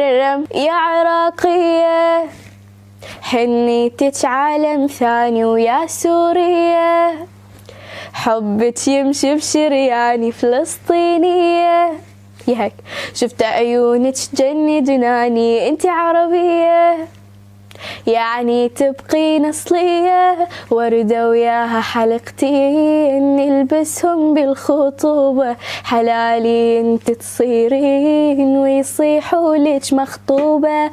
يا عراقية حنيتك عالم ثاني ويا سورية حبك يمشي بشرياني فلسطينية ياك شفت عيونك جني جناني انت عربية يعني تبقين أصلية وردة وياها حلقتين نلبسهم بالخطوبة حلالي انت تصيرين ويصيحوا لك مخطوبة